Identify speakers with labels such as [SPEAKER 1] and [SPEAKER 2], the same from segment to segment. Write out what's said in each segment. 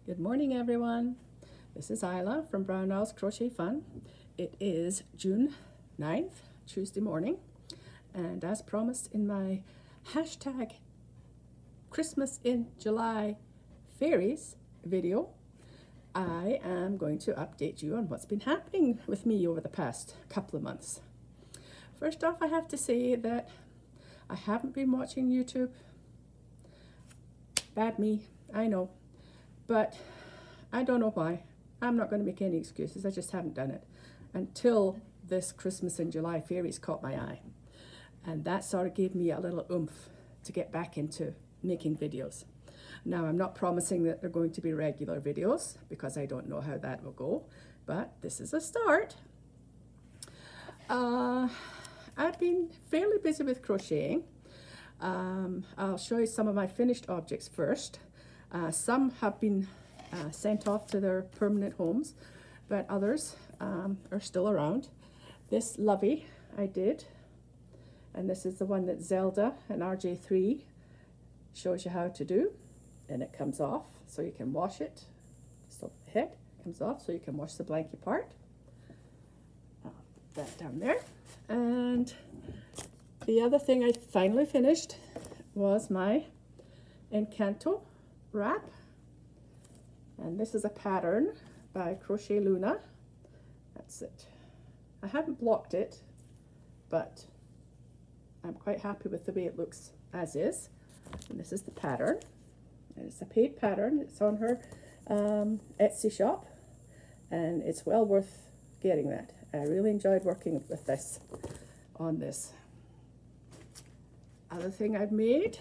[SPEAKER 1] Good morning, everyone. This is Isla from BrownOwl'sCrochetFun. It is June 9th, Tuesday morning, and as promised in my hashtag Christmas in July fairies video, I am going to update you on what's been happening with me over the past couple of months. First off, I have to say that I haven't been watching YouTube. Bad me, I know. But I don't know why. I'm not going to make any excuses. I just haven't done it until this Christmas in July fairies caught my eye. And that sort of gave me a little oomph to get back into making videos. Now, I'm not promising that they're going to be regular videos because I don't know how that will go, but this is a start. I've been fairly busy with crocheting. I'll show you some of my finished objects first. Some have been sent off to their permanent homes, but others are still around. This lovey I did, and this is the one that Zelda and RJ3 shows you how to do, and it comes off so you can wash it. So the head comes off so you can wash the blanket part. I'll put that down there. And the other thing I finally finished was my Encanto Wrap, and this is a pattern by Crochet Luna. That's it. I haven't blocked it, but I'm quite happy with the way it looks as is. And this is the pattern, and it's a paid pattern. It's on her Etsy shop, and it's well worth getting that. I really enjoyed working with this on this. Other thing I've made,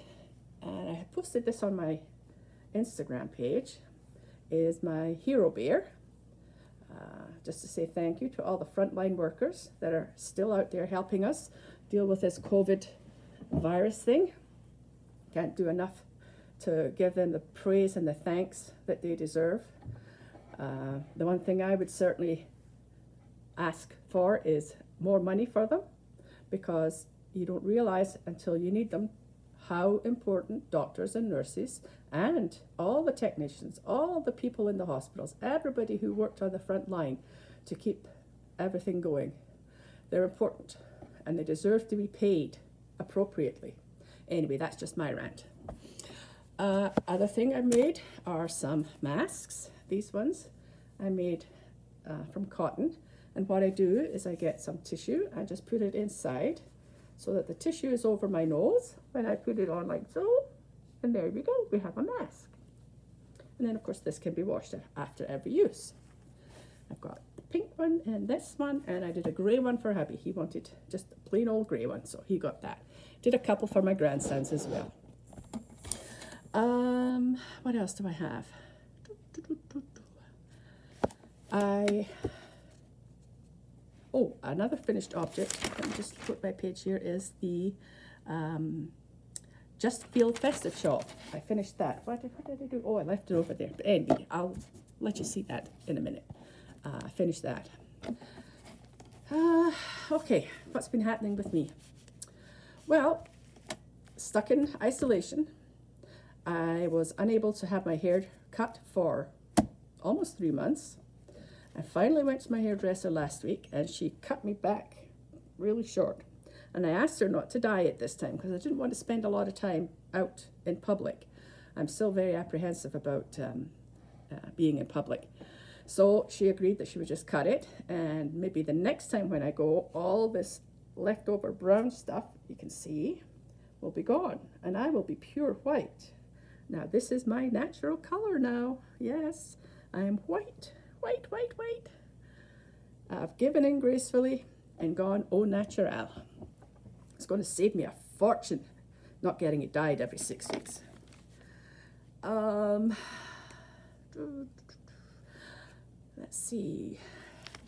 [SPEAKER 1] and I posted this on my Instagram page, is my hero bear. Just to say thank you to all the frontline workers that are still out there helping us deal with this COVID virus thing. Can't do enough to give them the praise and the thanks that they deserve. The one thing I would certainly ask for is more money for them, because you don't realize until you need them how important doctors and nurses and all the technicians, all the people in the hospitals, everybody who worked on the front line to keep everything going. They're important and they deserve to be paid appropriately. Anyway, that's just my rant. Other thing I made are some masks. These ones I made from cotton, and what I do is I get some tissue and just put it inside so that the tissue is over my nose when I put it on like so, and there we go, we have a mask. And then of course this can be washed after every use. I've got the pink one and this one, and I did a grey one for hubby. He wanted just a plain old grey one, so he got that. Did a couple for my grandsons as well. What else do I have? Oh, another finished object, let me just flip my page here, is the Just Feel Festive shawl. I finished that. What did I do? Oh, I left it over there. But anyway, I'll let you see that in a minute. I finished that. Okay, what's been happening with me? Well, stuck in isolation. I was unable to have my hair cut for almost 3 months. I finally went to my hairdresser last week, and she cut me back really short. And I asked her not to dye it this time because I didn't want to spend a lot of time out in public. I'm still very apprehensive about being in public. So she agreed that she would just cut it, and maybe the next time when I go, all this leftover brown stuff, you can see, will be gone, and I will be pure white. Now, this is my natural color now. Yes, I am white. White, white, white. I've given in gracefully and gone au naturel. It's going to save me a fortune not getting it dyed every 6 weeks. Let's see.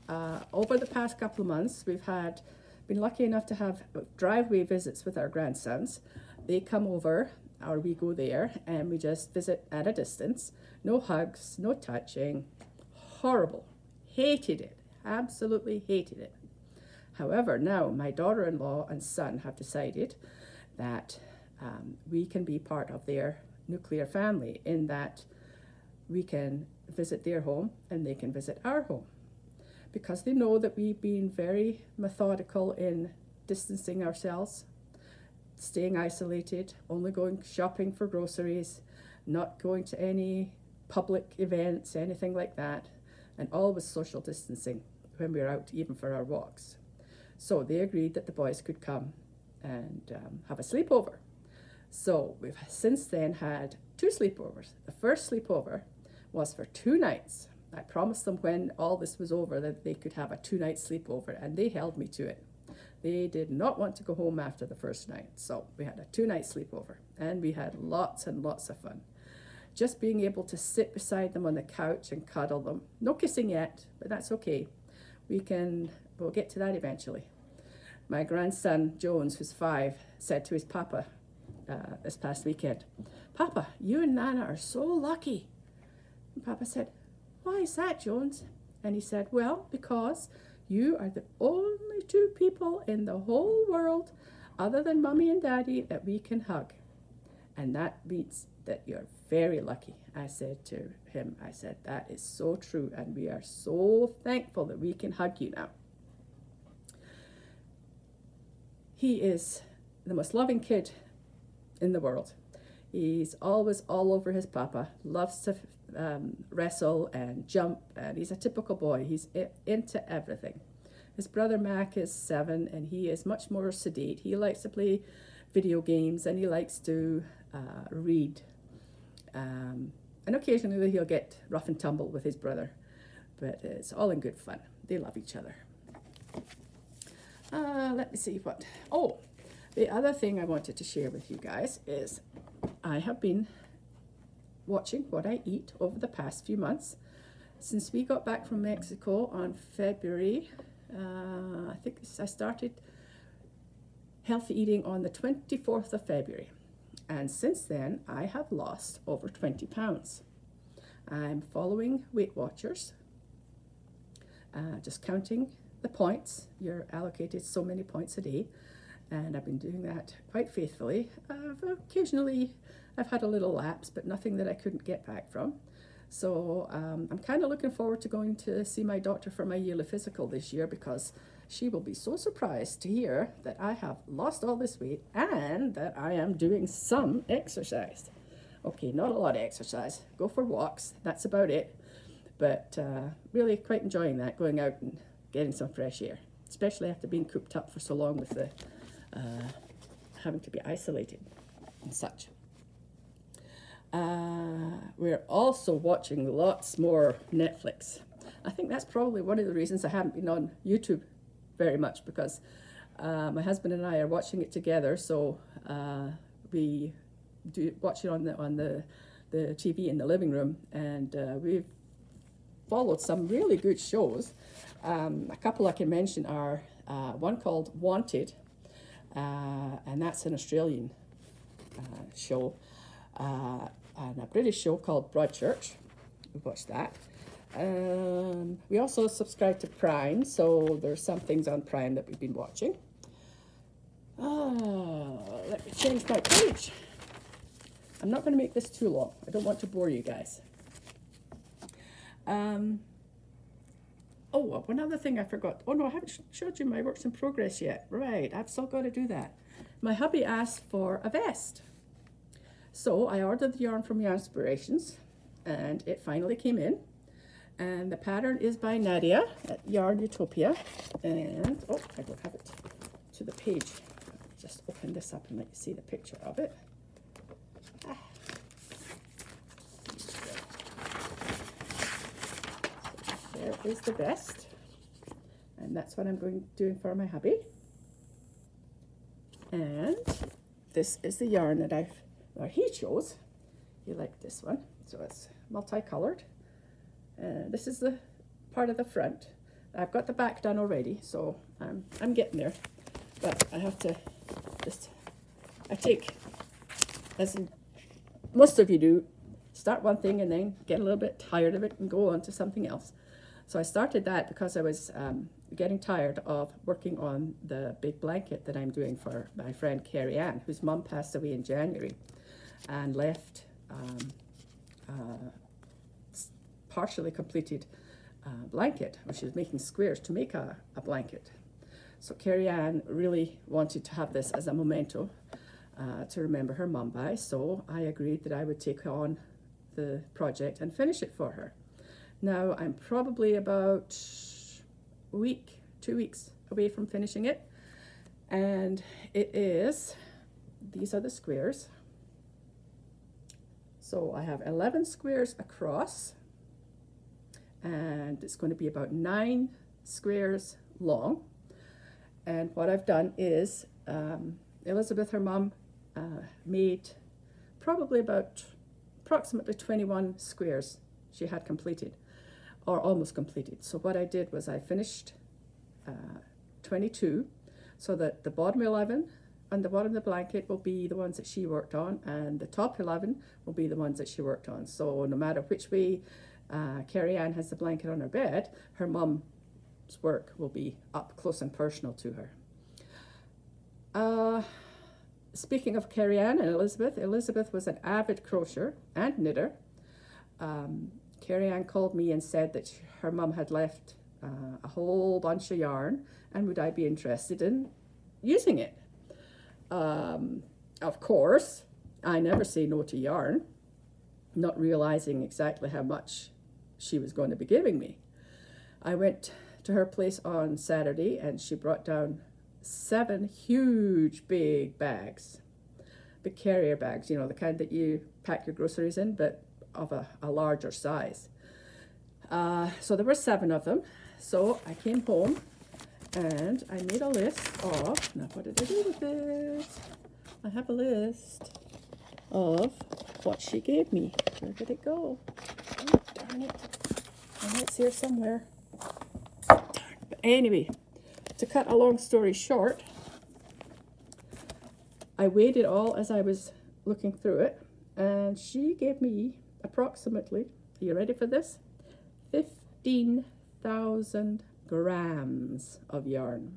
[SPEAKER 1] Over the past couple of months, we've been lucky enough to have driveway visits with our grandsons. They come over, or we go there, and we just visit at a distance. No hugs, no touching. Horrible. Hated it. Absolutely hated it. However, now my daughter-in-law and son have decided that we can be part of their nuclear family, in that we can visit their home and they can visit our home. Because they know that we've been very methodical in distancing ourselves, staying isolated, only going shopping for groceries, not going to any public events, anything like that, and always social distancing when we're out, even for our walks. So they agreed that the boys could come and have a sleepover. So we've since then had 2 sleepovers. The first sleepover was for 2 nights. I promised them when all this was over that they could have a 2-night sleepover, and they held me to it. They did not want to go home after the first night, so we had a 2-night sleepover, and we had lots and lots of fun. Just being able to sit beside them on the couch and cuddle them. No kissing yet, but that's okay. We'll get to that eventually. My grandson, Jones, who's 5, said to his papa this past weekend, "Papa, you and Nana are so lucky." And Papa said, "Why is that, Jones?" And he said, "Well, because you are the only 2 people in the whole world, other than Mommy and Daddy, that we can hug. And that means that you're very lucky." I said to him, I said, "That is so true, and we are so thankful that we can hug you now." He is the most loving kid in the world. He's always all over his papa, loves to wrestle and jump, and he's a typical boy. He's into everything. His brother Mac is 7, and he is much more sedate. He likes to play video games, and he likes to read. And occasionally he'll get rough and tumble with his brother, but it's all in good fun. They love each other. Let me see what. Oh, the other thing I wanted to share with you guys is I have been watching what I eat over the past few months. Since we got back from Mexico on February, I think I started healthy eating on the 24th of February. And since then, I have lost over 20 pounds. I'm following Weight Watchers, just counting the points. You're allocated so many points a day, and I've been doing that quite faithfully. Occasionally, I've had a little lapse, but nothing that I couldn't get back from. So I'm kind of looking forward to going to see my doctor for my yearly physical this year, because she will be so surprised to hear that I have lost all this weight and that I am doing some exercise. Okay, not a lot of exercise. Go for walks, that's about it. But really quite enjoying that, going out and getting some fresh air, especially after being cooped up for so long with the having to be isolated and such. We're also watching lots more Netflix. I think that's probably one of the reasons I haven't been on YouTube very much, because my husband and I are watching it together, so we do watch it on the TV in the living room, and we've followed some really good shows. A couple I can mention are one called Wanted, and that's an Australian show, and a British show called Broadchurch. We watched that. We also subscribe to Prime, so there's some things on Prime that we've been watching. Let me change my page. I'm not going to make this too long. I don't want to bore you guys. Oh, one other thing I forgot. Oh no, I haven't showed you my works in progress yet. Right, I've still got to do that. My hubby asked for a vest. So I ordered the yarn from Yarnspirations, and it finally came in. And the pattern is by Nadia at Yarn Utopia. And, oh, I don't have it to the page. Just open this up and let you see the picture of it. There is the vest. And that's what I'm doing for my hubby. And this is the yarn that he chose. He liked this one. So it's multicolored. This is the part of the front. I've got the back done already, so I'm getting there. But I have to I take, as most of you do, start one thing and then get a little bit tired of it and go on to something else. So I started that because I was getting tired of working on the big blanket that I'm doing for my friend Carrie Ann, whose mum passed away in January and left partially completed blanket, or she was making squares to make a blanket. So Carrie Ann really wanted to have this as a memento to remember her mum by, so I agreed that I would take on the project and finish it for her. Now I'm probably about a week, 2 weeks away from finishing it, and it is, these are the squares. So I have 11 squares across, and it's going to be about 9 squares long. And what I've done is, Elizabeth, her mum, made probably approximately 21 squares she had completed, or almost completed. So what I did was I finished 22, so that the bottom 11 on the bottom of the blanket will be the ones that she worked on, and the top 11 will be the ones that she worked on. So no matter which way Carrie Ann has the blanket on her bed, her mum's work will be up close and personal to her. Speaking of Carrie Ann and Elizabeth, Elizabeth was an avid crocheter and knitter. Carrie Ann called me and said that her mum had left a whole bunch of yarn, and would I be interested in using it? Of course, I never say no to yarn, not realizing exactly how much she was going to be giving me. I went to her place on Saturday, and she brought down 7 huge big bags, big carrier bags, you know, the kind that you pack your groceries in, but of a larger size. So there were 7 of them. So I came home and I made a list of, now what did I do with it? I have a list of what she gave me. Where did it go? Oh, darn it. I know it's here somewhere. Darn. But anyway, to cut a long story short, I weighed it all as I was looking through it, and she gave me approximately, are you ready for this? 15,000 grams of yarn.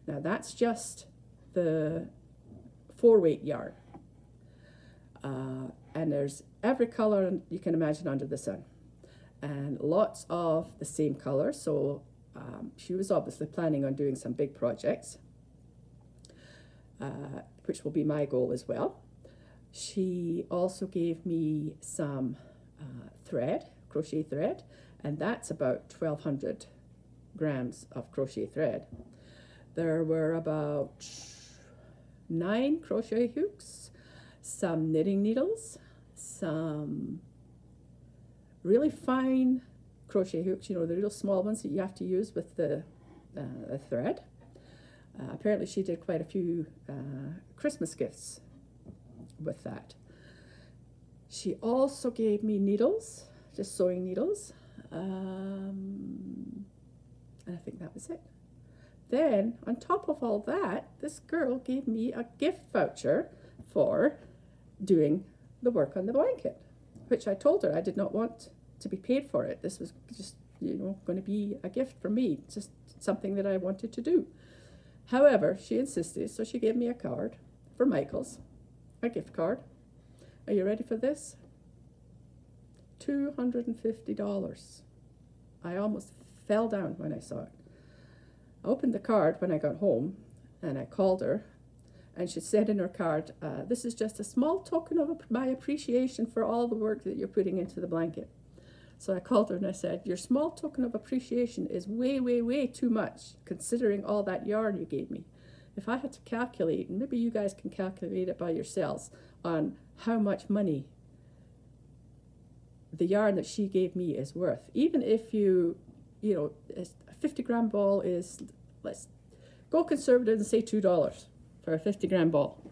[SPEAKER 1] Now that's just the 4-weight yarn. And there's every color you can imagine under the sun, and lots of the same color. So she was obviously planning on doing some big projects, which will be my goal as well. She also gave me some thread, crochet thread, and that's about 1,200 grams of crochet thread. There were about 9 crochet hooks, some knitting needles, some really fine crochet hooks, you know, the real small ones that you have to use with the thread. Apparently she did quite a few Christmas gifts with that. She also gave me needles, just sewing needles, and I think that was it. Then, on top of all that, this girl gave me a gift voucher for doing the work on the blanket, which I told her I did not want to be paid for it. This was just, you know, going to be a gift from me, just something that I wanted to do. However, she insisted, so she gave me a card for Michael's, a gift card. Are you ready for this? $250. I almost fell down when I saw it. I opened the card when I got home, and I called her, and she said in her card, this is just a small token of my appreciation for all the work that you're putting into the blanket. So I called her and I said, your small token of appreciation is way, way, way too much, considering all that yarn you gave me. If I had to calculate, and maybe you guys can calculate it by yourselves, on how much money the yarn that she gave me is worth. Even if you know, a 50-gram ball is, let's go conservative and say $2 for a 50-gram ball.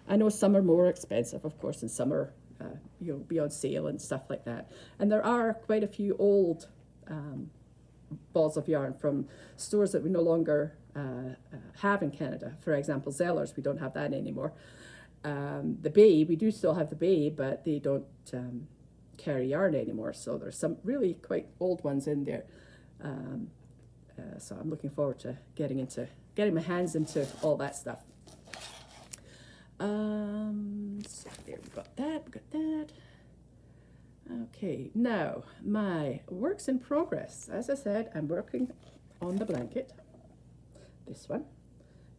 [SPEAKER 1] I know some are more expensive, of course, and some are, you know, be on sale and stuff like that. And there are quite a few old balls of yarn from stores that we no longer have in Canada. For example, Zellers, we don't have that anymore. The Bay, we do still have the Bay, but they don't carry yarn anymore. So there's some really quite old ones in there. So I'm looking forward to getting my hands into all that stuff. So there, we got that. Okay, now my works in progress. As I said, I'm working on the blanket, this one,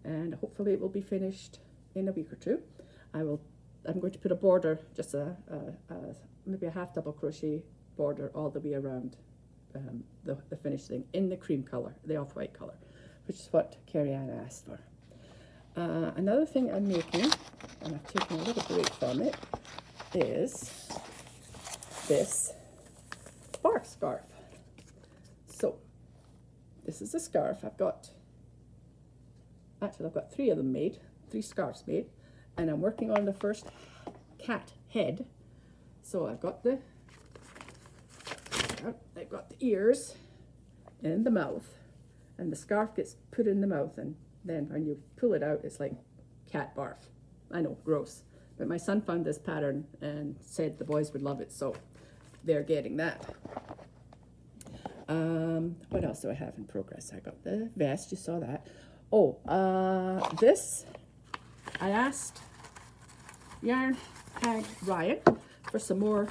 [SPEAKER 1] and hopefully it will be finished in a week or two. I'm going to put a border, just maybe a half double crochet border all the way around the finished thing in the cream color, the off-white color, which is what Carrie Ann asked for. Another thing I'm making, and I've taken a little break from it, is this bark scarf. So this is a scarf. I've got three of them made, 3 scarves made, and I'm working on the first cat head. So I've got the ears and the mouth, and the scarf gets put in the mouth, and then when you pull it out, it's like cat barf. I know, gross. But my son found this pattern and said the boys would love it, so they're getting that. What else do I have in progress? I got the vest, you saw that. Oh, this, I asked Yarn Hag Ryan for some more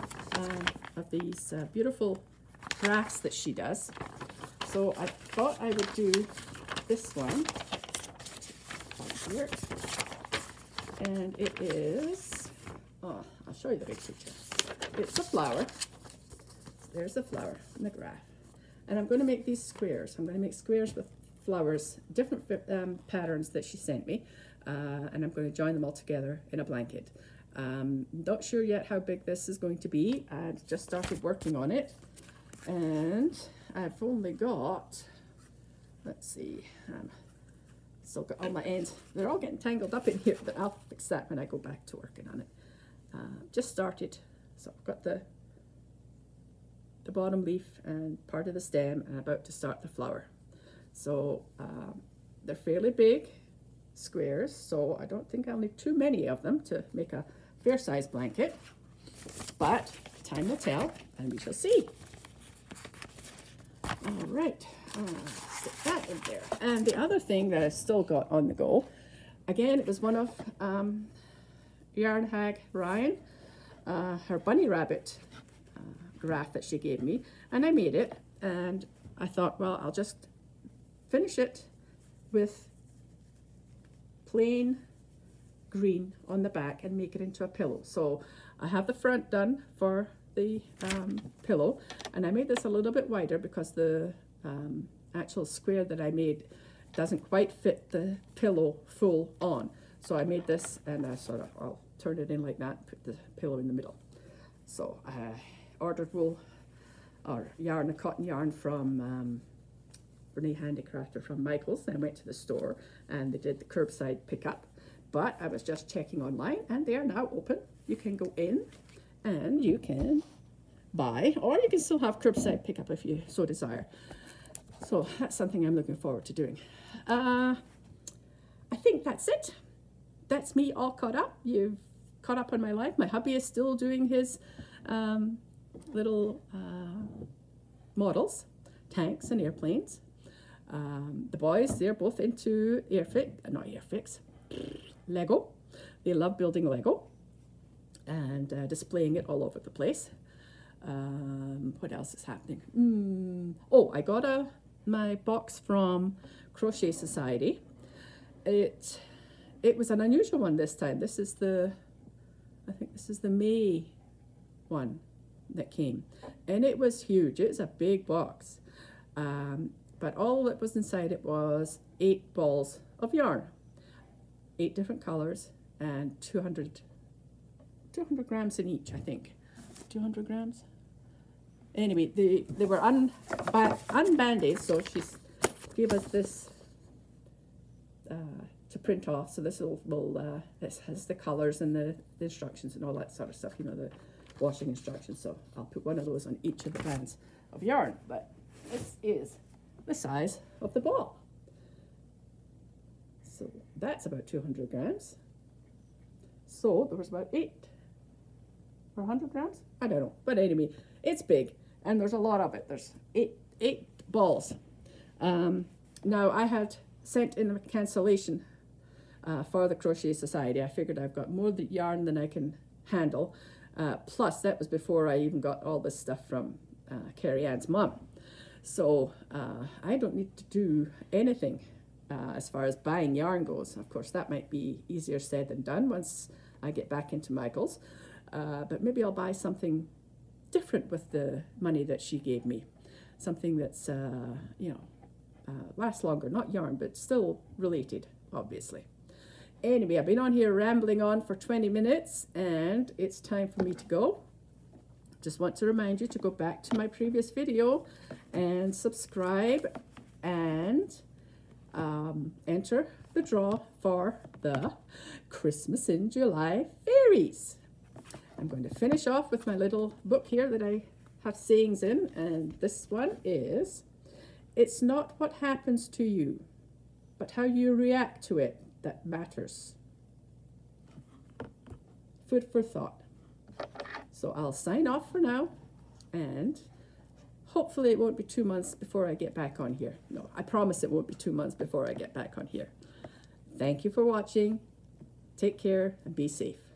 [SPEAKER 1] of these beautiful drafts that she does. So I thought I would do this one here. And it is, oh, I'll show you the big picture. It's a flower. There's a flower in the graph. And I'm going to make these squares. I'm going to make squares with flowers, different patterns that she sent me. And I'm going to join them all together in a blanket. Not sure yet how big this is going to be. I've just started working on it. And I've only got, let's see, still got all my ends. They're all getting tangled up in here, but I'll fix that when I go back to working on it. Just started, so I've got the bottom leaf and part of the stem, and I'm about to start the flower. So they're fairly big squares, so I don't think I'll need too many of them to make a fair size blanket, but time will tell and we shall see. All right, stick that in there. And the other thing that I still got on the go, again, it was one of Yarn Hag Ryan, her bunny rabbit graph that she gave me, and I made it, and I thought, well, I'll just finish it with plain green on the back and make it into a pillow. So I have the front done for the pillow, and I made this a little bit wider because the actual square that I made doesn't quite fit the pillow full on. So I made this, and I'll turn it in like that, put the pillow in the middle. So I ordered wool or yarn, a cotton yarn from Renee Handicrafter from Michael's. I went to the store and they did the curbside pickup, but I was just checking online and they are now open. You can go in and you can buy, or you can still have curbside pickup if you so desire. So that's something I'm looking forward to doing. I think that's it. That's me all caught up. You've caught up on my life. My hubby is still doing his little models, tanks and airplanes. The boys, they're both into Lego. They love building Lego and displaying it all over the place. What else is happening? Oh, I got my box from Crochet Society. It was an unusual one this time. This is I think this is the May one that came, and it was huge. It's a big box, but all that was inside it was 8 balls of yarn, 8 different colors, and 200 grams in each, I think. 200 grams. Anyway, they were unbanded, so she gave us this to print off. So this this has the colors and the instructions and all that sort of stuff, you know, the washing instructions. So I'll put one of those on each of the bands of yarn. But this is the size of the ball. So that's about 200 grams. So there was about 8 or 100 grams? I don't know. But anyway, it's big and there's a lot of it. There's eight balls. Now I had sent in a cancellation for the Crochet Society. I figured I've got more yarn than I can handle. Plus, that was before I even got all this stuff from Carrie Ann's mom. So I don't need to do anything as far as buying yarn goes. Of course, that might be easier said than done once I get back into Michael's. But maybe I'll buy something different with the money that she gave me. Something that's, you know, lasts longer. Not yarn, but still related, obviously. Anyway, I've been on here rambling on for 20 minutes, and it's time for me to go. Just want to remind you to go back to my previous video and subscribe and enter the draw for the Christmas in July fairies. I'm going to finish off with my little book here that I have sayings in, and this one is, "It's not what happens to you, but how you react to it that matters." Food for thought. So I'll sign off for now, and hopefully it won't be 2 months before I get back on here. No, I promise it won't be 2 months before I get back on here. Thank you for watching. Take care and be safe.